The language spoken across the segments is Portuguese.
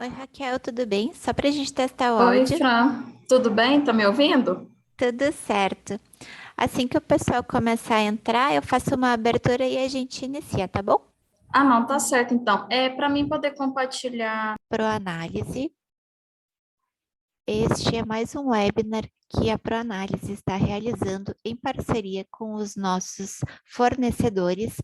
Oi, Raquel, tudo bem? Só para a gente testar o Oi, áudio. Fran, tudo bem? Tá me ouvindo? Tudo certo. Assim que o pessoal começar a entrar, eu faço uma abertura e a gente inicia, tá bom? Ah, não, tá certo então. É para mim poder compartilhar. Proanálise. Este é mais um webinar que a Proanálise está realizando em parceria com os nossos fornecedores.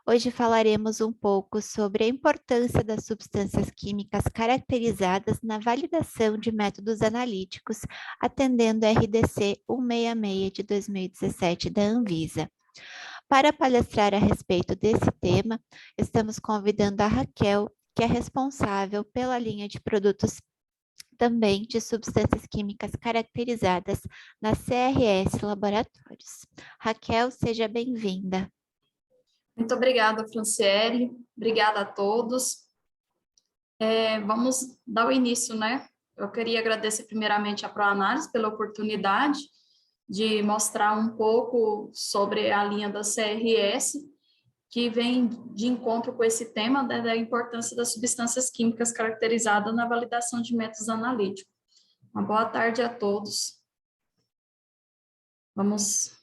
Hoje falaremos um pouco sobre a importância das substâncias químicas caracterizadas na validação de métodos analíticos, atendendo a RDC 166 de 2017 da Anvisa. Para palestrar a respeito desse tema, estamos convidando a Raquel, que é responsável pela linha de produtos também de substâncias químicas caracterizadas na CRS Laboratórios. Raquel, seja bem-vinda. Muito obrigada, Franciele. Obrigada a todos. Vamos dar o início, né? Eu queria agradecer primeiramente à ProAnálise pela oportunidade de mostrar um pouco sobre a linha da CRS, que vem de encontro com esse tema, né, da importância das substâncias químicas caracterizadas na validação de métodos analíticos. Uma boa tarde a todos. Vamos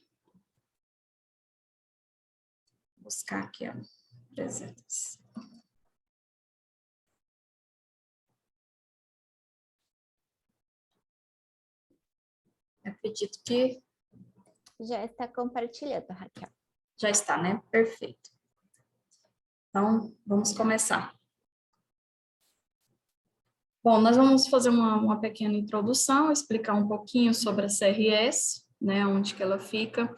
buscar aqui a apresentação. Acredito que Já está compartilhando, Raquel. já está, né? Perfeito. Então, vamos começar. Bom, nós vamos fazer uma pequena introdução, explicar um pouquinho sobre a CRS, né, onde que ela fica.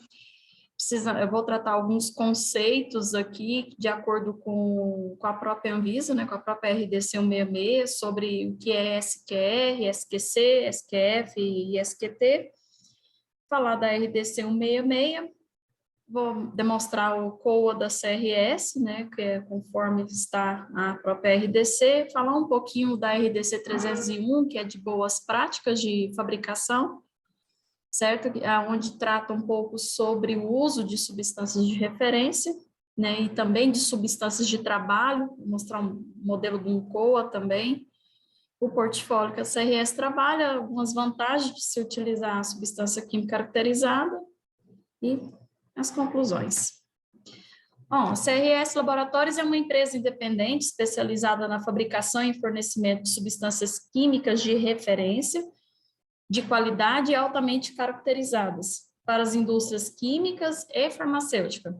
Eu vou tratar alguns conceitos aqui, de acordo com a própria Anvisa, né, com a própria RDC 166, sobre o que é SQR, SQC, SQF e SQT. Falar da RDC 166, vou demonstrar o COA da CRS, né, que é conforme está a própria RDC, falar um pouquinho da RDC 301, que é de boas práticas de fabricação, certo? Onde trata um pouco sobre o uso de substâncias de referência, né, e também de substâncias de trabalho, vou mostrar um modelo do COA também. O portfólio que a CRS trabalha, algumas vantagens de se utilizar a substância química caracterizada e as conclusões. Bom, a CRS Laboratórios é uma empresa independente especializada na fabricação e fornecimento de substâncias químicas de referência, de qualidade e altamente caracterizadas para as indústrias químicas e farmacêuticas.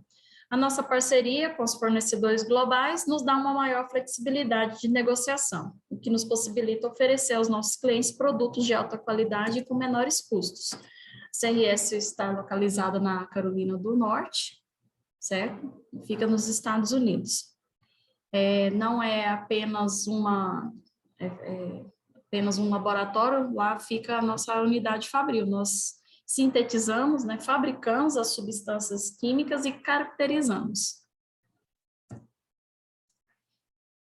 A nossa parceria com os fornecedores globais nos dá uma maior flexibilidade de negociação, o que nos possibilita oferecer aos nossos clientes produtos de alta qualidade e com menores custos. A CRS está localizada na Carolina do Norte, certo? Fica nos Estados Unidos. Não é apenas apenas um laboratório, lá fica a nossa unidade fabril. Nós sintetizamos, né, fabricamos as substâncias químicas e caracterizamos.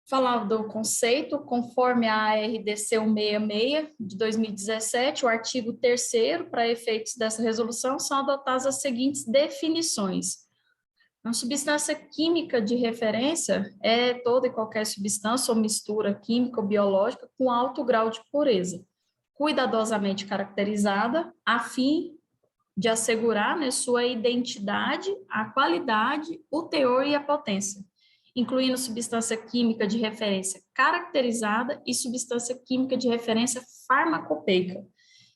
Falar do conceito, conforme a RDC 166 de 2017, o artigo 3º, para efeitos dessa resolução, são adotadas as seguintes definições. Uma substância química de referência é toda e qualquer substância ou mistura química ou biológica com alto grau de pureza, cuidadosamente caracterizada, a fim de assegurar, né, sua identidade, a qualidade, o teor e a potência, incluindo substância química de referência caracterizada e substância química de referência farmacopeica.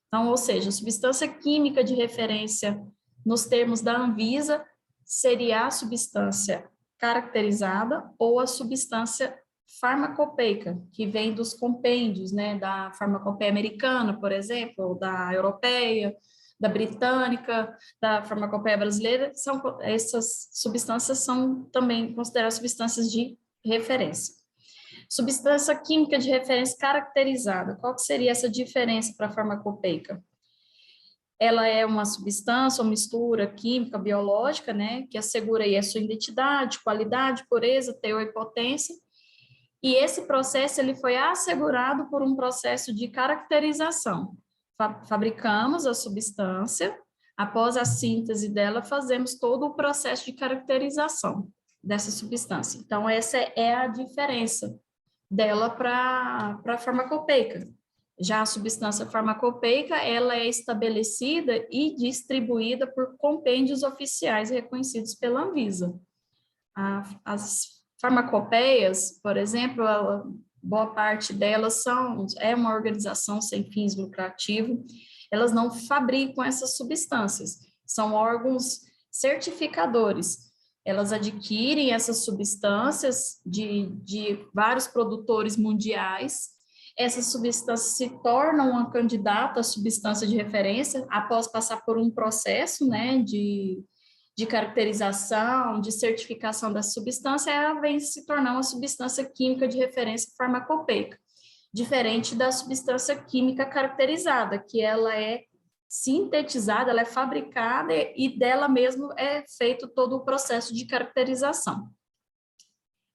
Então, ou seja, substância química de referência, nos termos da Anvisa, seria a substância caracterizada ou a substância farmacopeica, que vem dos compêndios, né, da farmacopeia americana, por exemplo, ou da europeia, da britânica, da farmacopeia brasileira, essas substâncias são também consideradas substâncias de referência. Substância química de referência caracterizada, qual que seria essa diferença para a farmacopeica? Ela é uma substância ou mistura química, biológica, né, que assegura aí a sua identidade, qualidade, pureza, teor e potência. E esse processo ele foi assegurado por um processo de caracterização. Fabricamos a substância, após a síntese dela, fazemos todo o processo de caracterização dessa substância. Então, essa é a diferença, dela para a farmacopeica. Já a substância farmacopeica, ela é estabelecida e distribuída por compêndios oficiais reconhecidos pela Anvisa. As farmacopeias, por exemplo, boa parte delas é uma organização sem fins lucrativos, elas não fabricam essas substâncias, são órgãos certificadores. Elas adquirem essas substâncias de vários produtores mundiais. Essas substâncias se tornam uma candidata à substância de referência após passar por um processo, né, de caracterização, de certificação da substância, ela vem se tornar uma substância química de referência farmacopeica, diferente da substância química caracterizada, que ela é sintetizada, ela é fabricada e dela mesmo é feito todo o processo de caracterização.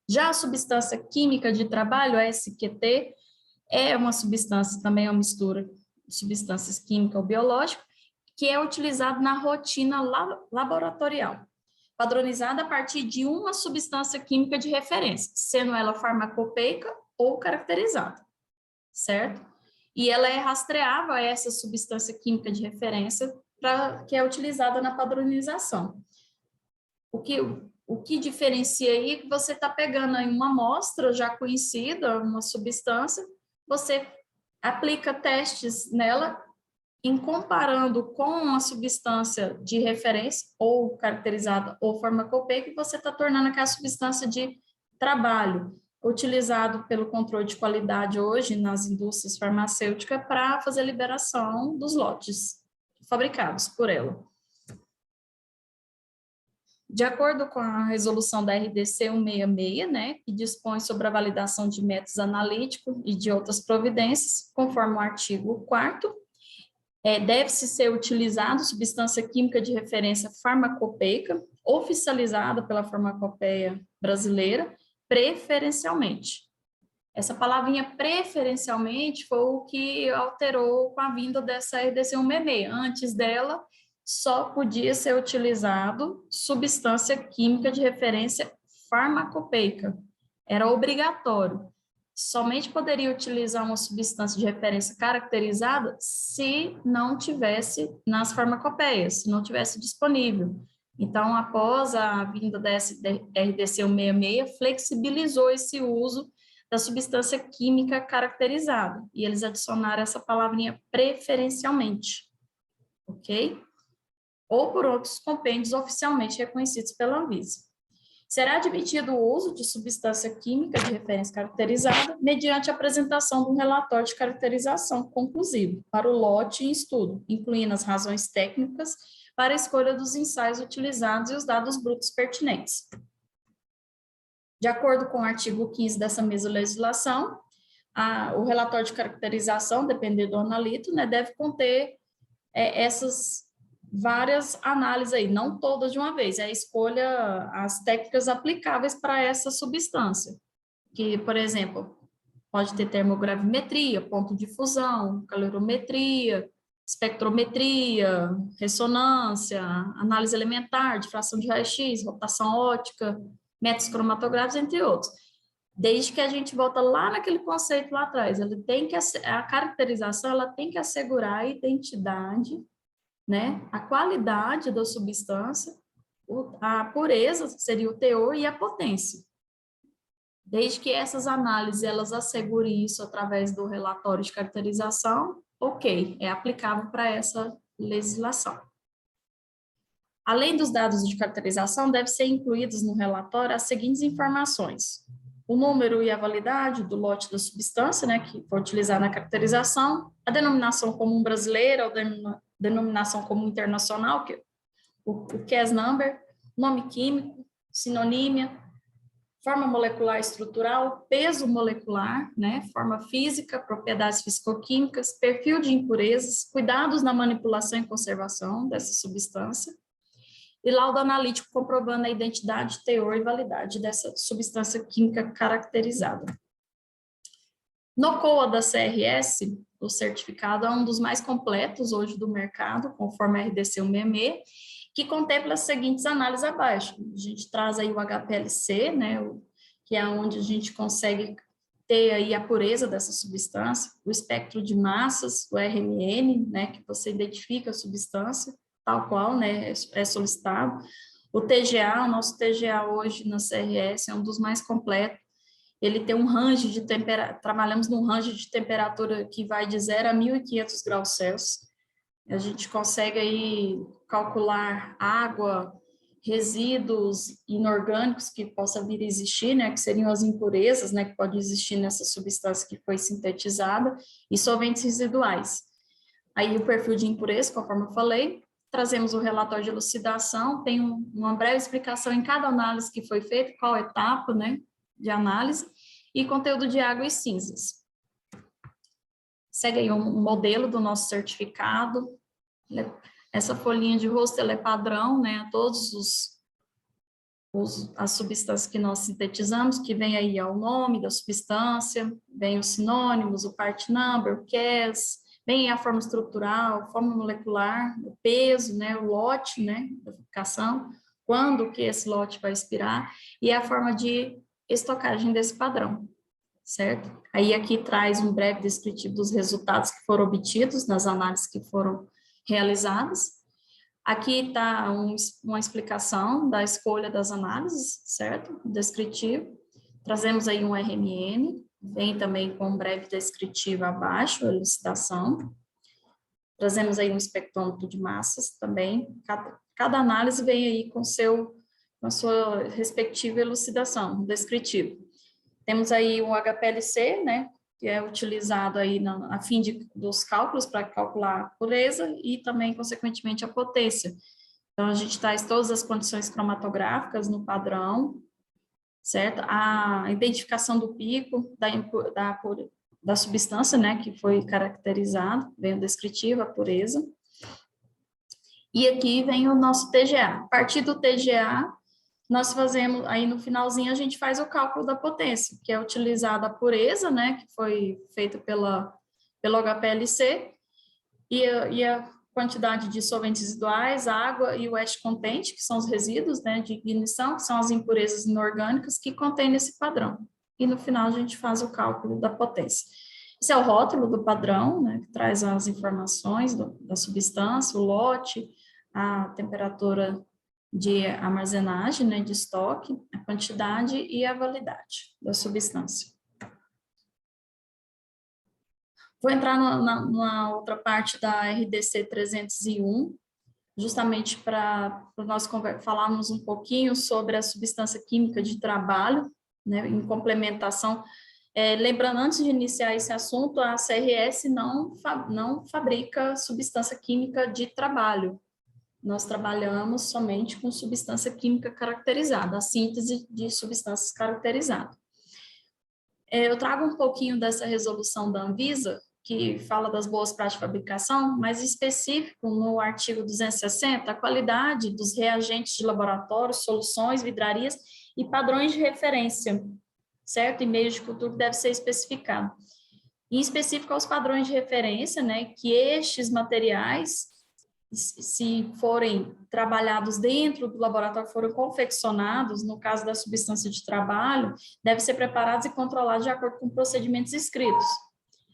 Já a substância química de trabalho, a SQT, é uma substância, também é uma mistura de substâncias químicas ou biológicas, que é utilizado na rotina laboratorial, padronizada a partir de uma substância química de referência, sendo ela farmacopeica ou caracterizada, certo? E ela é rastreável a essa substância química de referência que é utilizada na padronização. O que diferencia aí é que você está pegando aí uma amostra já conhecida, uma substância, você aplica testes nela, em comparando com a substância de referência, ou caracterizada, ou farmacopeica, você está tornando aquela substância de trabalho, utilizado pelo controle de qualidade hoje nas indústrias farmacêuticas para fazer a liberação dos lotes fabricados por ela. De acordo com a resolução da RDC 166, né, que dispõe sobre a validação de métodos analíticos e de outras providências, conforme o artigo 4º, deve-se ser utilizado substância química de referência farmacopeica, oficializada pela farmacopeia brasileira, preferencialmente. Essa palavrinha preferencialmente foi o que alterou com a vinda dessa RDC 166. Antes dela, só podia ser utilizado substância química de referência farmacopeica. Era obrigatório. Somente poderia utilizar uma substância de referência caracterizada se não tivesse nas farmacopeias, se não tivesse disponível. Então, após a vinda da RDC 166, flexibilizou esse uso da substância química caracterizada, e eles adicionaram essa palavrinha preferencialmente, ok? Ou por outros compêndios oficialmente reconhecidos pela Anvisa. Será admitido o uso de substância química de referência caracterizada mediante a apresentação de um relatório de caracterização conclusivo para o lote em estudo, incluindo as razões técnicas para a escolha dos ensaios utilizados e os dados brutos pertinentes. De acordo com o artigo 15 dessa mesma legislação, o relatório de caracterização, dependendo do analito, né, deve conter essas várias análises aí, não todas de uma vez, escolha as técnicas aplicáveis para essa substância, que, por exemplo, pode ter termogravimetria, ponto de fusão, calorimetria, espectrometria, ressonância, análise elementar, difração de raio-x, rotação óptica, métodos cromatográficos, entre outros. Desde que a gente volta lá naquele conceito lá atrás, a caracterização ela tem que assegurar a identidade, né, a qualidade da substância, a pureza seria o teor e a potência. Desde que essas análises elas assegurem isso através do relatório de caracterização, ok, é aplicável para essa legislação. Além dos dados de caracterização, devem ser incluídos no relatório as seguintes informações: o número e a validade do lote da substância, né, que for utilizar na caracterização, a denominação comum brasileira ou denominação comum internacional, o CAS number, nome químico, sinonímia, forma molecular estrutural, peso molecular, né, forma física, propriedades fisicoquímicas, perfil de impurezas, cuidados na manipulação e conservação dessa substância, e laudo analítico comprovando a identidade, teor e validade dessa substância química caracterizada. No COA da CRS, o certificado é um dos mais completos hoje do mercado, conforme a RDC 166, que contempla as seguintes análises abaixo. A gente traz aí o HPLC, né, que é onde a gente consegue ter aí a pureza dessa substância, o espectro de massas, o RMN, né, que você identifica a substância, tal qual, né, é solicitado. O TGA, o nosso TGA hoje na CRS é um dos mais completos. Ele tem um range de temperatura, trabalhamos num range de temperatura que vai de 0 a 1.500 graus Celsius. A gente consegue aí calcular água, resíduos inorgânicos que possa vir a existir, né, que seriam as impurezas, né, que pode existir nessa substância que foi sintetizada, e solventes residuais. Aí o perfil de impureza, conforme eu falei, trazemos o relatório de elucidação, tem uma breve explicação em cada análise que foi feita, qual etapa, né, de análise, e conteúdo de água e cinzas. Segue aí um modelo do nosso certificado. Essa folhinha de rosto, ela é padrão, né, a todos as substâncias que nós sintetizamos, que vem aí ao nome da substância, vem os sinônimos, o part number, o CAS, vem a forma estrutural, forma molecular, o peso, né, o lote, né, da fabricação, quando que esse lote vai expirar, e a forma de estocagem desse padrão, certo? Aí aqui traz um breve descritivo dos resultados que foram obtidos nas análises que foram realizadas. Aqui está uma explicação da escolha das análises, certo? Descritivo. Trazemos aí um RMN, vem também com um breve descritivo abaixo, a elucidação. Trazemos aí um espectrômetro de massas também. Cada análise vem aí com a sua respectiva elucidação, descritivo. Temos aí o HPLC, né, que é utilizado aí a fim dos cálculos para calcular a pureza e também, consequentemente, a potência. Então, a gente traz todas as condições cromatográficas no padrão, certo? A identificação do pico da substância, né, que foi caracterizado, vem o descritivo, a pureza. E aqui vem o nosso TGA. A partir do TGA, nós fazemos, aí no finalzinho a gente faz o cálculo da potência, que é utilizada a pureza, né, que foi feita pelo HPLC, e a quantidade de solventes residuais, água e o waste content, que são os resíduos, né, de ignição, que são as impurezas inorgânicas que contém nesse padrão. E no final a gente faz o cálculo da potência. Esse é o rótulo do padrão, né, que traz as informações da substância, o lote, a temperatura de armazenagem, né, de estoque, a quantidade e a validade da substância. Vou entrar na outra parte da RDC 301, justamente para nós falarmos um pouquinho sobre a substância química de trabalho, né, em complementação. Lembrando, antes de iniciar esse assunto, a CRS não fabrica substância química de trabalho. Nós trabalhamos somente com substância química caracterizada, a síntese de substâncias caracterizadas. Eu trago um pouquinho dessa resolução da Anvisa, que fala das boas práticas de fabricação, mas em específico no artigo 260, a qualidade dos reagentes de laboratório, soluções, vidrarias e padrões de referência, certo? E meios de cultura deve ser especificado. Em específico aos padrões de referência, né, que estes materiais, se forem trabalhados dentro do laboratório, forem confeccionados, no caso da substância de trabalho, devem ser preparados e controlados de acordo com procedimentos escritos.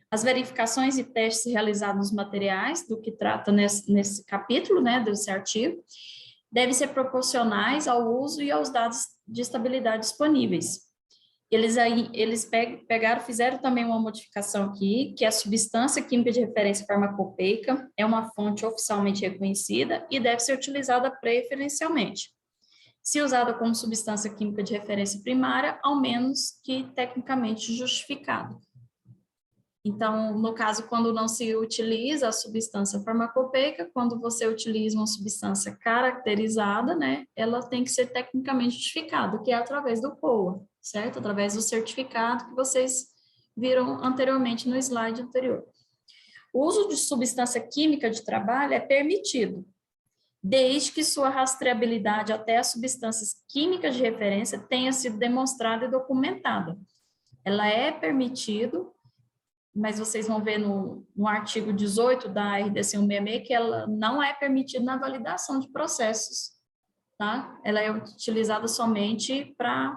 As verificações e testes realizados nos materiais, do que trata nesse capítulo, né, desse artigo, devem ser proporcionais ao uso e aos dados de estabilidade disponíveis. Eles fizeram também uma modificação aqui, que a substância química de referência farmacopeica é uma fonte oficialmente reconhecida e deve ser utilizada preferencialmente. Se usada como substância química de referência primária, ao menos que tecnicamente justificado. Então, no caso, quando não se utiliza a substância farmacopeica, quando você utiliza uma substância caracterizada, né, ela tem que ser tecnicamente justificada, que é através do COA, certo? Através do certificado que vocês viram anteriormente no slide anterior. O uso de substância química de trabalho é permitido, desde que sua rastreabilidade até as substâncias químicas de referência tenha sido demonstrada e documentada. Ela é permitido, mas vocês vão ver no artigo 18 da RDC 166 que ela não é permitida na validação de processos, tá? Ela é utilizada somente para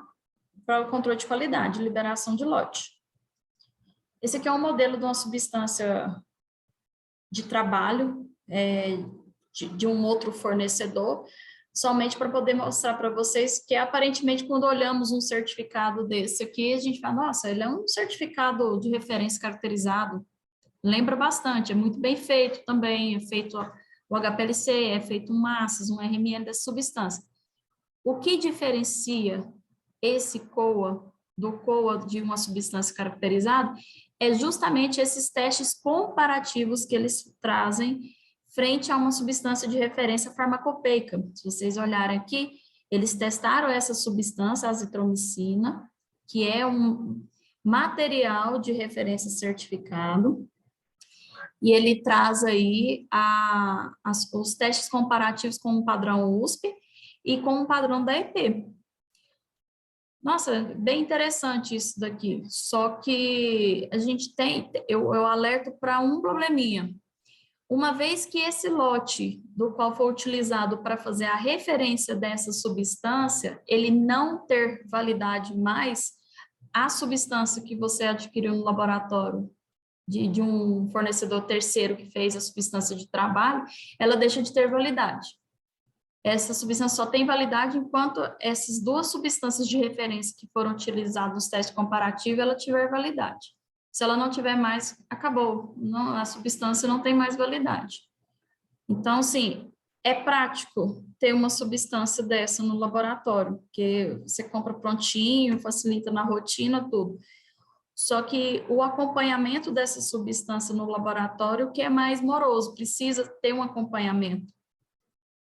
o controle de qualidade, liberação de lote. Esse aqui é um modelo de uma substância de trabalho de um outro fornecedor, somente para poder mostrar para vocês que, aparentemente, quando olhamos um certificado desse aqui, a gente fala, nossa, ele é um certificado de referência caracterizado, lembra bastante, é muito bem feito também, é feito o HPLC, é feito um massas, um RMN dessa substância. O que diferencia esse COA do COA de uma substância caracterizada é justamente esses testes comparativos que eles trazem frente a uma substância de referência farmacopeica. Se vocês olharem aqui, eles testaram essa substância, a azitromicina, que é um material de referência certificado, e ele traz aí os testes comparativos com o padrão USP e com o padrão da EP. Nossa, bem interessante isso daqui, só que a gente eu alerto para um probleminha. Uma vez que esse lote do qual foi utilizado para fazer a referência dessa substância, ele não ter validade mais, a substância que você adquiriu no laboratório de um fornecedor terceiro que fez a substância de trabalho, ela deixa de ter validade. Essa substância só tem validade enquanto essas duas substâncias de referência que foram utilizadas nos testes comparativos, ela tiver validade. Se ela não tiver mais, acabou. Não, a substância não tem mais validade. Então, sim, é prático ter uma substância dessa no laboratório, porque você compra prontinho, facilita na rotina, tudo. Só que o acompanhamento dessa substância no laboratório que é mais moroso, precisa ter um acompanhamento,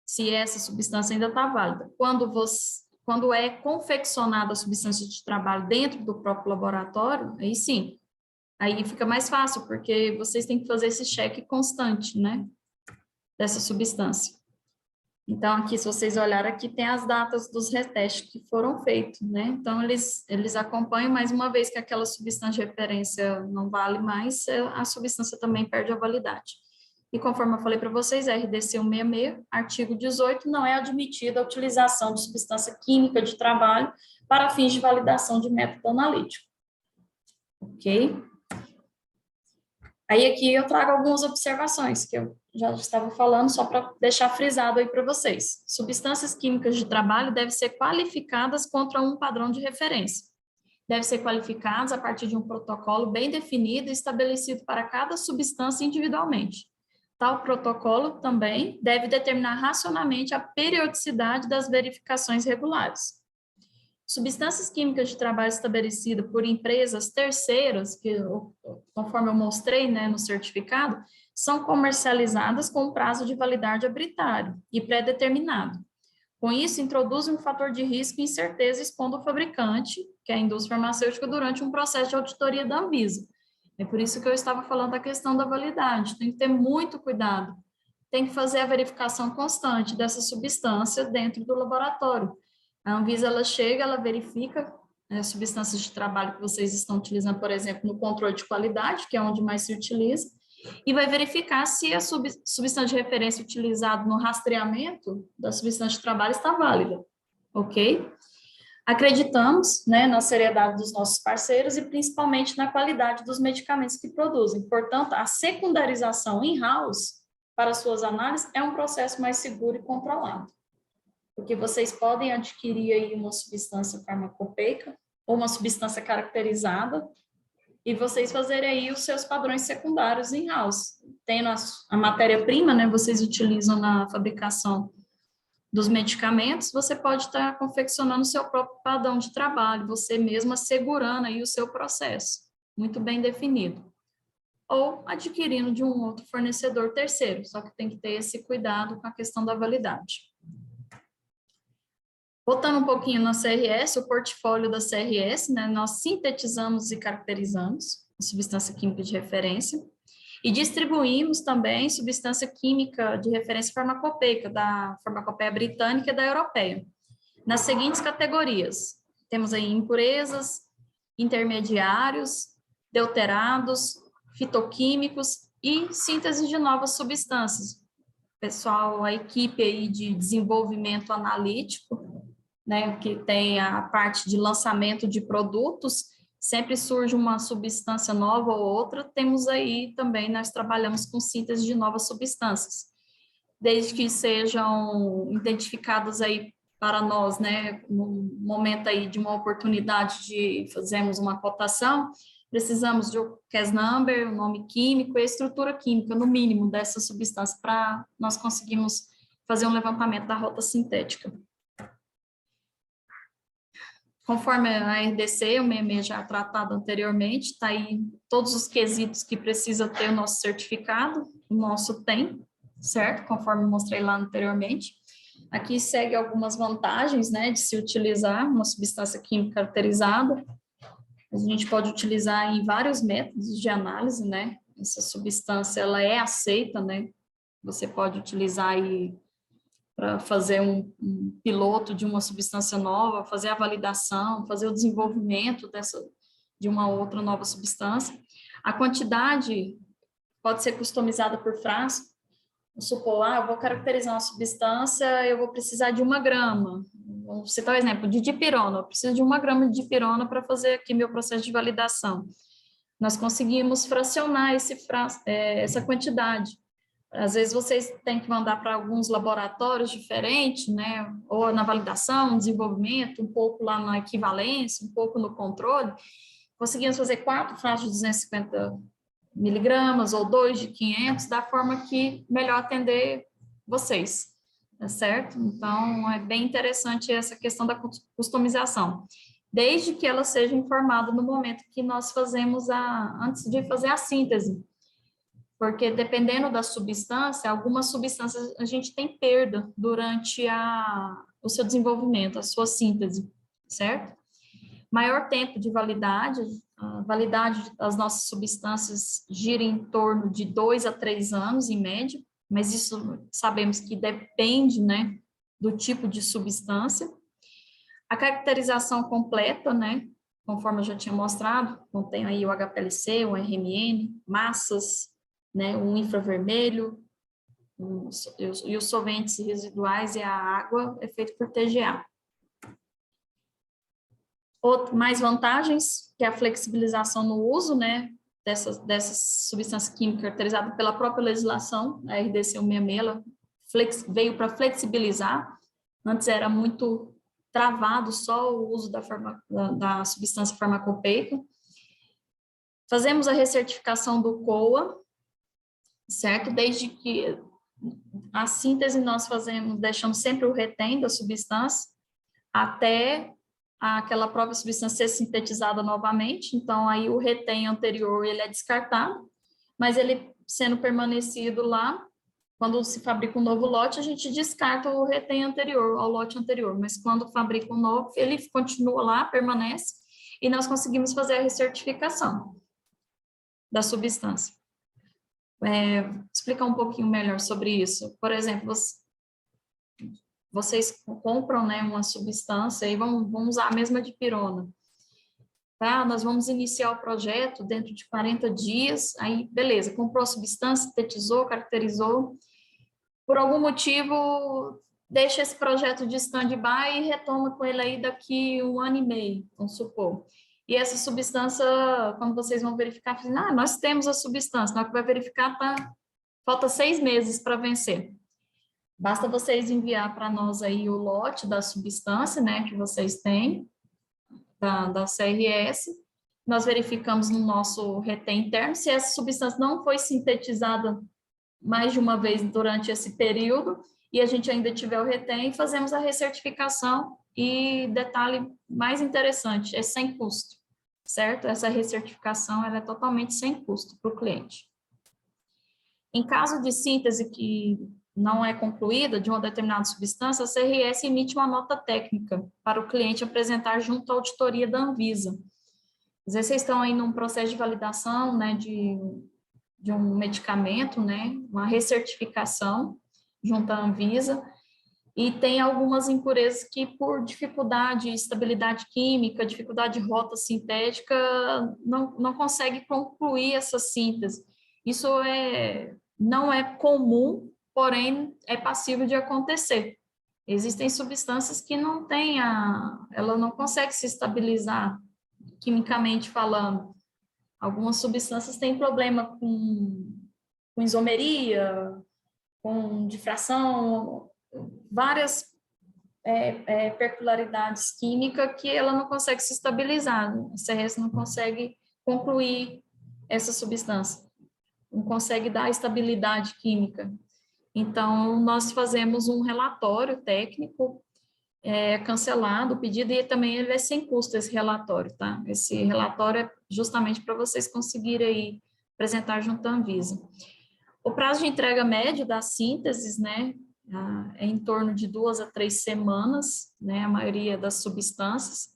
se essa substância ainda está válida. Quando é confeccionada a substância de trabalho dentro do próprio laboratório, aí sim, aí fica mais fácil, porque vocês têm que fazer esse cheque constante, né, dessa substância. Então, aqui, se vocês olharem, aqui tem as datas dos retestes que foram feitos, né? Então, eles acompanham, mas uma vez que aquela substância de referência não vale mais, a substância também perde a validade. E conforme eu falei para vocês, RDC 166, artigo 18, não é admitida a utilização de substância química de trabalho para fins de validação de método analítico. Ok? Aí aqui eu trago algumas observações que eu já estava falando, só para deixar frisado aí para vocês. Substâncias químicas de trabalho devem ser qualificadas contra um padrão de referência. Devem ser qualificadas a partir de um protocolo bem definido e estabelecido para cada substância individualmente. Tal protocolo também deve determinar racionalmente a periodicidade das verificações regulares. Substâncias químicas de trabalho estabelecidas por empresas terceiras, que, conforme eu mostrei, né, no certificado, são comercializadas com prazo de validade arbitrário e pré-determinado. Com isso, introduzem um fator de risco e incerteza expondo o fabricante, que é a indústria farmacêutica, durante um processo de auditoria da Anvisa. É por isso que eu estava falando da questão da validade. Tem que ter muito cuidado. Tem que fazer a verificação constante dessa substância dentro do laboratório. A Anvisa, ela chega, ela verifica as substâncias de trabalho que vocês estão utilizando, por exemplo, no controle de qualidade, que é onde mais se utiliza, e vai verificar se a substância de referência utilizada no rastreamento da substância de trabalho está válida, ok? Acreditamos, né, na seriedade dos nossos parceiros e principalmente na qualidade dos medicamentos que produzem. Portanto, a secundarização in-house para suas análises é um processo mais seguro e controlado. Porque vocês podem adquirir aí uma substância farmacopeica ou uma substância caracterizada e vocês fazerem aí os seus padrões secundários in-house. Tendo a matéria-prima, né, vocês utilizam na fabricação dos medicamentos, você pode estar confeccionando o seu próprio padrão de trabalho, você mesmo assegurando aí o seu processo, muito bem definido. Ou adquirindo de um outro fornecedor terceiro, só que tem que ter esse cuidado com a questão da validade. Voltando um pouquinho na CRS, o portfólio da CRS, né, nós sintetizamos e caracterizamos a substância química de referência e distribuímos também substância química de referência farmacopeica, da farmacopeia britânica e da europeia, nas seguintes categorias. Temos aí impurezas, intermediários, deuterados, fitoquímicos e síntese de novas substâncias. Pessoal, a equipe aí de desenvolvimento analítico, né, que tem a parte de lançamento de produtos, sempre surge uma substância nova ou outra, temos aí também, nós trabalhamos com síntese de novas substâncias, desde que sejam identificadas aí para nós, né, no momento aí de uma oportunidade de fazermos uma cotação, precisamos de o CAS number, o nome químico e a estrutura química, no mínimo, dessa substância, para nós conseguirmos fazer um levantamento da rota sintética. Conforme a RDC, o MEME já tratado anteriormente, está aí todos os quesitos que precisa ter o nosso certificado, o nosso tem, certo? Conforme mostrei lá anteriormente. Aqui segue algumas vantagens, né, de se utilizar uma substância química caracterizada. A gente pode utilizar em vários métodos de análise, né? Essa substância, ela é aceita, né? Você pode utilizar aí para fazer um piloto de uma substância nova, fazer a validação, fazer o desenvolvimento de uma outra nova substância. A quantidade pode ser customizada por frasco. Vamos supor, eu vou caracterizar uma substância, eu vou precisar de 1 grama. Vamos citar o exemplo de dipirona. Eu preciso de 1 grama de dipirona para fazer aqui meu processo de validação. Nós conseguimos fracionar essa quantidade. Às vezes vocês têm que mandar para alguns laboratórios diferentes, né? Ou na validação, desenvolvimento, um pouco lá na equivalência, um pouco no controle. Conseguimos fazer 4 frascos de 250 miligramas ou 2 de 500, da forma que melhor atender vocês, tá certo? Então, é bem interessante essa questão da customização, desde que ela seja informada no momento que nós fazemos antes de fazer a síntese, porque dependendo da substância, algumas substâncias a gente tem perda durante o seu desenvolvimento, a sua síntese, certo? Maior tempo de validade, a validade das nossas substâncias gira em torno de 2 a 3 anos, em média, mas isso sabemos que depende, né, do tipo de substância. A caracterização completa, né, conforme eu já tinha mostrado, contém aí o HPLC, o RMN, massas, né, o infravermelho, e os solventes residuais e a água é feito por TGA. Mais vantagens, que é a flexibilização no uso, né, dessas substâncias químicas caracterizadas pela própria legislação, a RDC 166, ela veio para flexibilizar. Antes era muito travado só o uso da substância farmacopeica. Fazemos a recertificação do COA, certo? Desde que a síntese nós deixamos sempre o retém da substância até aquela própria substância ser sintetizada novamente. Então, aí o retém anterior, ele é descartado, mas ele sendo permanecido lá, quando se fabrica um novo lote, a gente descarta o retém anterior, ao lote anterior, mas quando fabrica um novo, ele continua lá, permanece, e nós conseguimos fazer a recertificação da substância. Explicar um pouquinho melhor sobre isso. Por exemplo, vocês compram, né, uma substância e vão usar a mesma dipirona. Tá? Nós vamos iniciar o projeto dentro de 40 dias, aí beleza, comprou a substância, sintetizou, caracterizou, por algum motivo deixa esse projeto de stand-by e retoma com ele aí daqui 1 ano e meio, vamos supor. E essa substância, quando vocês vão verificar, nós temos a substância, na hora que vai verificar, falta 6 meses para vencer. Basta vocês enviar para nós aí o lote da substância, né, que vocês têm, da CRS, nós verificamos no nosso retém interno, se essa substância não foi sintetizada mais de uma vez durante esse período, e a gente ainda tiver o retém, fazemos a recertificação, e detalhe mais interessante, é sem custo, certo? Essa recertificação, ela é totalmente sem custo para o cliente. Em caso de síntese que não é concluída de uma determinada substância, a CRS emite uma nota técnica para o cliente apresentar junto à auditoria da Anvisa. Às vezes vocês estão aí num processo de validação, né, de um medicamento, né, uma recertificação junto à Anvisa, e tem algumas impurezas que, por dificuldade, estabilidade química, dificuldade de rota sintética, não consegue concluir essa síntese. Isso não é comum, porém é passível de acontecer. Existem substâncias que ela não consegue se estabilizar quimicamente falando. Algumas substâncias têm problema com isomeria, com difração, várias peculiaridades químicas que ela não consegue se estabilizar. A CRS não consegue concluir essa substância, não consegue dar estabilidade química. Então, nós fazemos um relatório técnico cancelado o pedido e também ele é sem custo esse relatório, tá? Esse relatório é justamente para vocês conseguirem aí apresentar junto à Anvisa. O prazo de entrega médio das sínteses, né, é em torno de 2 a 3 semanas, né, a maioria das substâncias.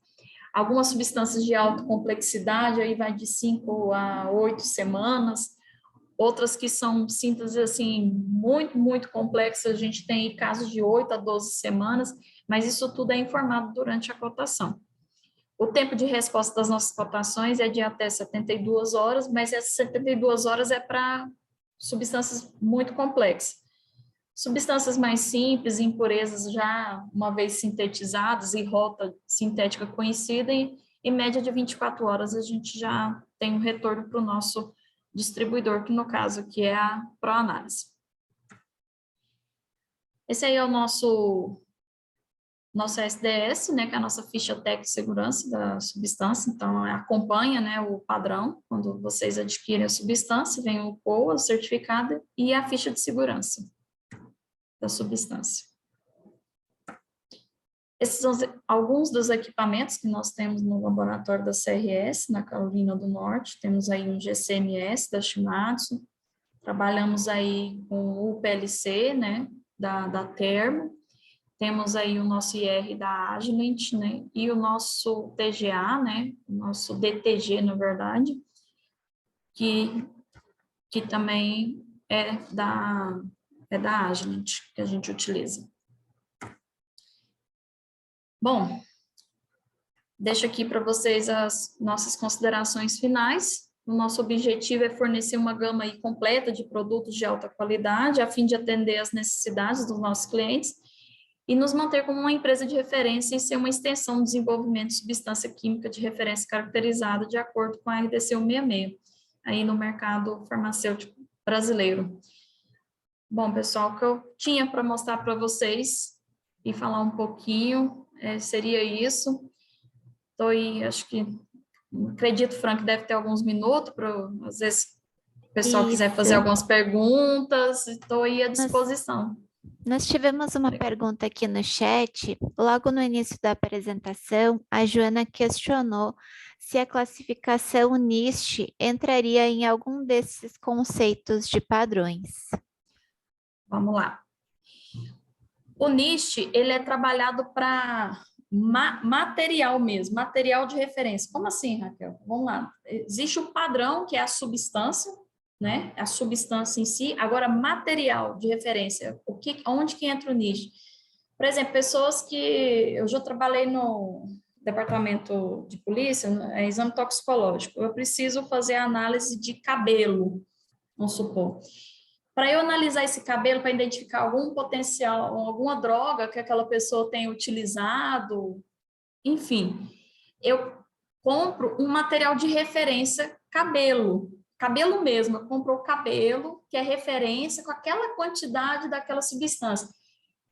Algumas substâncias de alta complexidade, aí vai de 5 a 8 semanas, outras que são sínteses, assim, muito, muito complexas, a gente tem casos de 8 a 12 semanas, mas isso tudo é informado durante a cotação. O tempo de resposta das nossas cotações é de até 72 horas, mas essas 72 horas é para substâncias muito complexas. Substâncias mais simples, impurezas já uma vez sintetizadas e rota sintética conhecida, em média de 24 horas a gente já tem um retorno para o nosso distribuidor, que no caso aqui é a ProAnálise. Esse aí é o nosso SDS, né, que é a nossa ficha técnica de segurança da substância, então acompanha, né, o padrão, quando vocês adquirem a substância, vem o POA, o certificado, e a ficha de segurança da substância. Esses são alguns dos equipamentos que nós temos no laboratório da CRS, na Carolina do Norte. Temos aí um GCMS da Shimadzu, trabalhamos aí com o PLC, né, da Termo, temos aí o nosso IR da Agilent, né, e o nosso TGA, né, o nosso DTG, na verdade, que também é da Agilent, que a gente utiliza. Bom, deixo aqui para vocês as nossas considerações finais. O nosso objetivo é fornecer uma gama aí completa de produtos de alta qualidade, a fim de atender às necessidades dos nossos clientes e nos manter como uma empresa de referência e ser uma extensão do desenvolvimento de substância química de referência caracterizada de acordo com a RDC 166, aí no mercado farmacêutico brasileiro. Bom, pessoal, o que eu tinha para mostrar para vocês e falar um pouquinho seria isso. Estou aí, acho que, acredito, Frank, deve ter alguns minutos para, às vezes, o pessoal quiser fazer algumas perguntas, estou aí à disposição. Nós tivemos uma pergunta aqui no chat, logo no início da apresentação, a Joana questionou se a classificação NIST entraria em algum desses conceitos de padrões. Vamos lá. O NIST, ele é trabalhado para material mesmo, material de referência. Como assim, Raquel? Vamos lá. Existe o padrão, que é a substância, né? A substância em si. Agora, material de referência, onde que entra o NIST? Por exemplo, pessoas que... Eu já trabalhei no departamento de polícia, exame toxicológico. Eu preciso fazer a análise de cabelo, vamos supor. Para eu analisar esse cabelo, para identificar algum potencial, alguma droga que aquela pessoa tenha utilizado, enfim, eu compro um material de referência cabelo mesmo, eu compro o cabelo, que é referência com aquela quantidade daquela substância.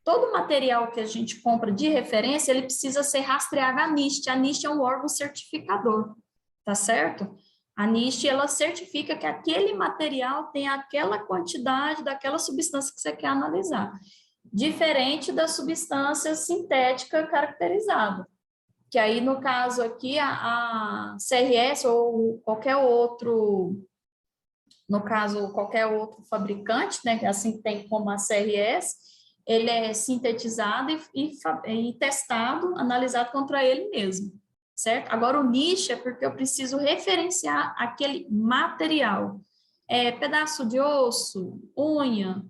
Todo material que a gente compra de referência, ele precisa ser rastreado à NIST. A NIST é um órgão certificador, tá certo? A NIST, ela certifica que aquele material tem aquela quantidade daquela substância que você quer analisar, diferente da substância sintética caracterizada, que aí, no caso aqui, a CRS ou qualquer outro, no caso, qualquer outro fabricante, né, assim tem como a CRS, ele é sintetizado e testado, analisado contra ele mesmo. Certo? Agora, o NIST é porque eu preciso referenciar aquele material. Pedaço de osso, unha.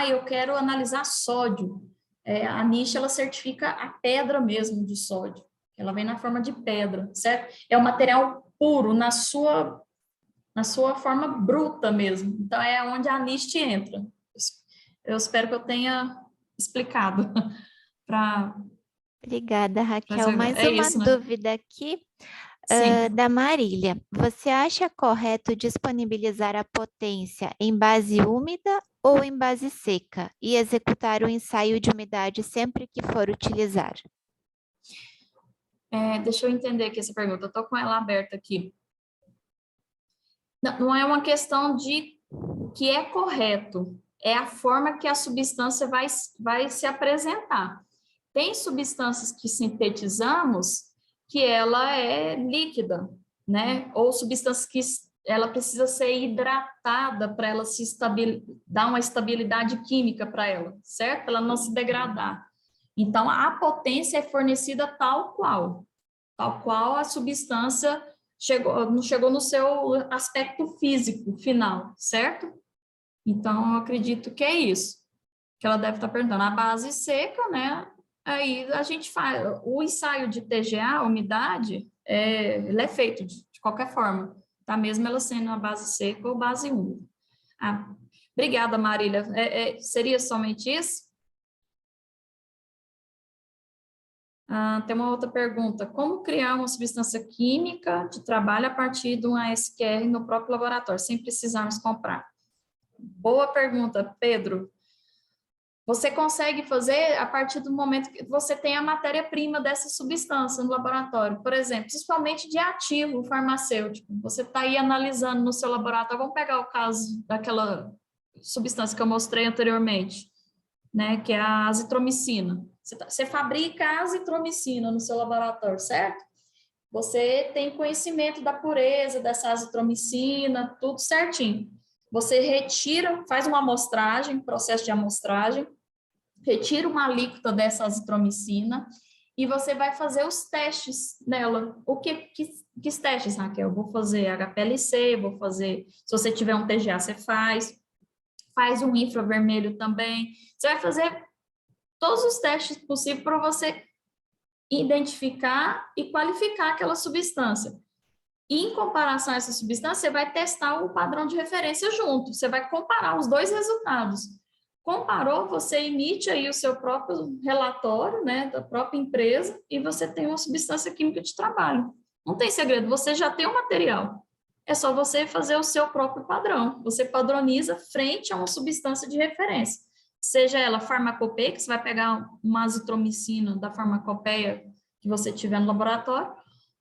Eu quero analisar sódio. A NIST, ela certifica a pedra mesmo de sódio. Ela vem na forma de pedra, certo? É o material puro, na sua forma bruta mesmo. Então, é onde a NIST entra. Eu espero que eu tenha explicado para... Obrigada, Raquel. Mais uma isso, né? dúvida aqui. Sim. Da Marília, você acha correto disponibilizar a potência em base úmida ou em base seca e executar o ensaio de umidade sempre que for utilizar? Deixa eu entender aqui essa pergunta, eu estou com ela aberta aqui. Não, não é uma questão de o que é correto, é a forma que a substância vai se apresentar. Tem substâncias que sintetizamos que ela é líquida, né? Ou substâncias que ela precisa ser hidratada para ela dar uma estabilidade química para ela, certo? Para ela não se degradar. Então, a potência é fornecida tal qual a substância não chegou no seu aspecto físico final, certo? Então, eu acredito que é isso que ela deve estar perguntando. A base seca, né? Aí a gente faz o ensaio de TGA, umidade, ele é feito de qualquer forma, tá? Mesmo ela sendo a base seca ou base úmida. Ah, obrigada, Marília. Seria somente isso? Tem uma outra pergunta. Como criar uma substância química de trabalho a partir de um ASQR no próprio laboratório, sem precisarmos comprar? Boa pergunta, Pedro. Você consegue fazer a partir do momento que você tem a matéria-prima dessa substância no laboratório. Por exemplo, principalmente de ativo farmacêutico. Você está aí analisando no seu laboratório. Vamos pegar o caso daquela substância que eu mostrei anteriormente, né, que é a azitromicina. Você fabrica a azitromicina no seu laboratório, certo? Você tem conhecimento da pureza dessa azitromicina, tudo certinho. Você retira, faz uma amostragem, processo de amostragem, retira uma alíquota dessa azitromicina e você vai fazer os testes nela. Que testes, Raquel? Vou fazer HPLC, vou fazer, se você tiver um TGA, você faz um infravermelho também. Você vai fazer todos os testes possíveis para você identificar e qualificar aquela substância. E, em comparação a essa substância, você vai testar o padrão de referência junto. Você vai comparar os dois resultados. Comparou, você emite aí o seu próprio relatório, né, da própria empresa, e você tem uma substância química de trabalho. Não tem segredo, você já tem o material. É só você fazer o seu próprio padrão. Você padroniza frente a uma substância de referência. Seja ela farmacopeia, que você vai pegar uma azitromicina da farmacopeia que você tiver no laboratório,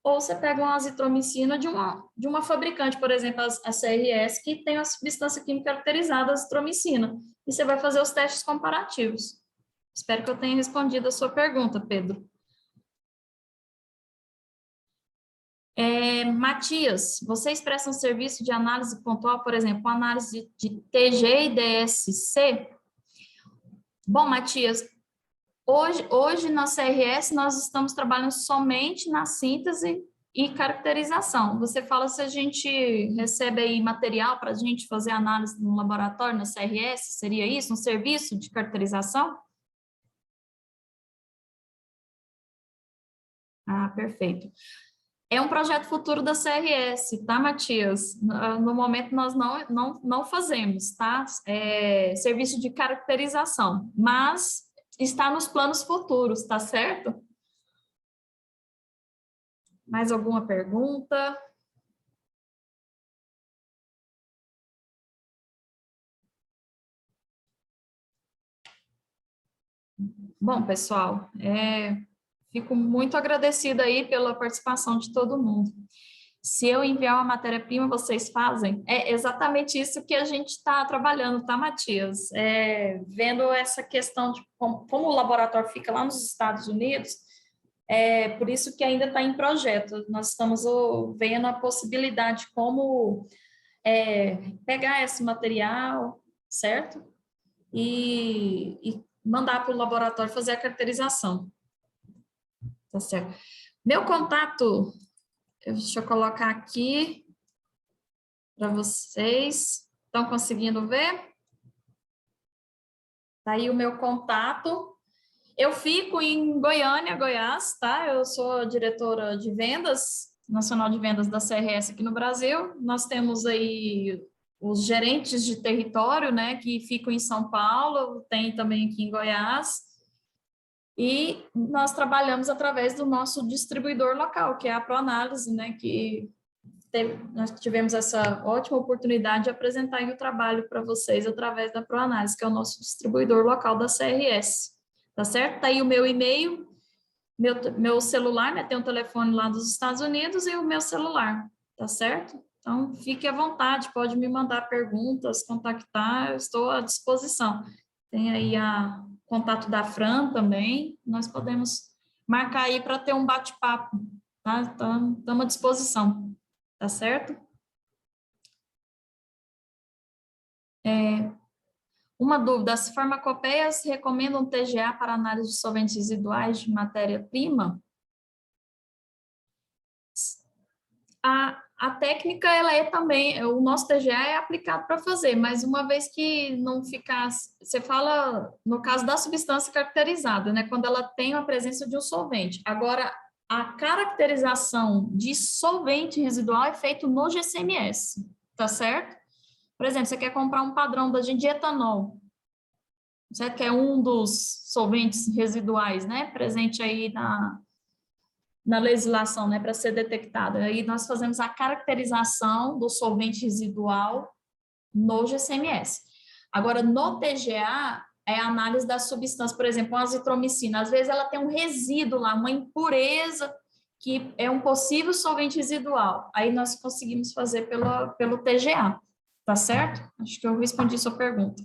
ou você pega uma azitromicina de uma fabricante, por exemplo, a CRS, que tem a substância química caracterizada, a azitromicina, e você vai fazer os testes comparativos. Espero que eu tenha respondido a sua pergunta, Pedro. Matias, vocês prestam serviço de análise pontual, por exemplo, análise de TG e DSC? Bom, Matias, hoje na CRS nós estamos trabalhando somente na síntese e caracterização. Você fala se a gente recebe aí material para a gente fazer análise no laboratório, na CRS, seria isso? Um serviço de caracterização? Ah, perfeito. É um projeto futuro da CRS, tá, Matias? No momento nós não fazemos, tá? Serviço de caracterização, mas está nos planos futuros, tá certo? Mais alguma pergunta? Bom, pessoal, fico muito agradecida aí pela participação de todo mundo. Se eu enviar uma matéria-prima, vocês fazem? É exatamente isso que a gente está trabalhando, tá, Matias? Vendo essa questão de como o laboratório fica lá nos Estados Unidos, por isso que ainda está em projeto. Nós estamos vendo a possibilidade de como pegar esse material, certo? E mandar para o laboratório fazer a caracterização. Tá certo. Meu contato, deixa eu colocar aqui para vocês. Estão conseguindo ver? Tá aí o meu contato. Eu fico em Goiânia, Goiás, tá? Eu sou diretora de vendas, nacional de vendas da CRS aqui no Brasil. Nós temos aí os gerentes de território, né, que ficam em São Paulo, tem também aqui em Goiás. E nós trabalhamos através do nosso distribuidor local, que é a ProAnálise, né, que nós tivemos essa ótima oportunidade de apresentar aí o trabalho para vocês através da ProAnálise, que é o nosso distribuidor local da CRS, tá certo? Tá aí o meu e-mail, meu celular, né, tem um telefone lá dos Estados Unidos e o meu celular, tá certo? Então, fique à vontade, pode me mandar perguntas, contactar, eu estou à disposição. Tem aí o contato da Fran também, nós podemos marcar aí para ter um bate-papo, tá? Estamos à disposição, tá certo? Uma dúvida, as farmacopeias recomendam TGA para análise de solventes residuais de matéria-prima? A técnica, ela é também, o nosso TGA é aplicado para fazer, mas uma vez que não ficar, você fala no caso da substância caracterizada, né, quando ela tem a presença de um solvente. Agora, a caracterização de solvente residual é feito no GCMS, tá certo? Por exemplo, você quer comprar um padrão de etanol, certo? Que é um dos solventes residuais, né, presente aí na legislação, né, para ser detectado. Aí nós fazemos a caracterização do solvente residual no GCMS. Agora, no TGA, é a análise da substância, por exemplo, a azitromicina. Às vezes ela tem um resíduo lá, uma impureza, que é um possível solvente residual. Aí nós conseguimos fazer pelo TGA, tá certo? Acho que eu respondi sua pergunta.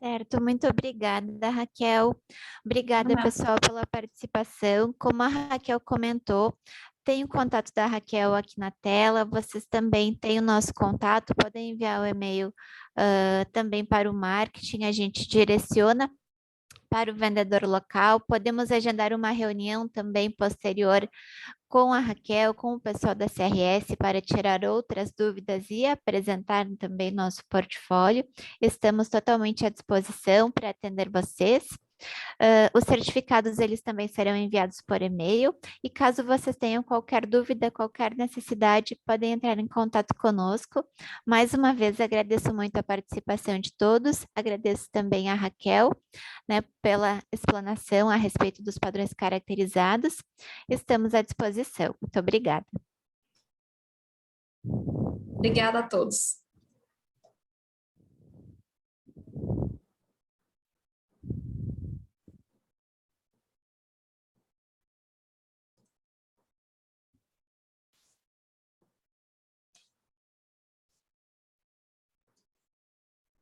Certo, muito obrigada, Raquel. Obrigada, pessoal, pela participação. Como a Raquel comentou, tem o contato da Raquel aqui na tela, vocês também têm o nosso contato, podem enviar o e-mail também para o marketing, a gente direciona para o vendedor local, podemos agendar uma reunião também posterior com a Raquel, com o pessoal da CRS para tirar outras dúvidas e apresentar também nosso portfólio. Estamos totalmente à disposição para atender vocês. Os certificados, eles também serão enviados por e-mail e caso vocês tenham qualquer dúvida, qualquer necessidade, podem entrar em contato conosco. Mais uma vez, agradeço muito a participação de todos, agradeço também a Raquel, né, pela explanação a respeito dos padrões caracterizados. Estamos à disposição. Muito obrigada. Obrigada a todos.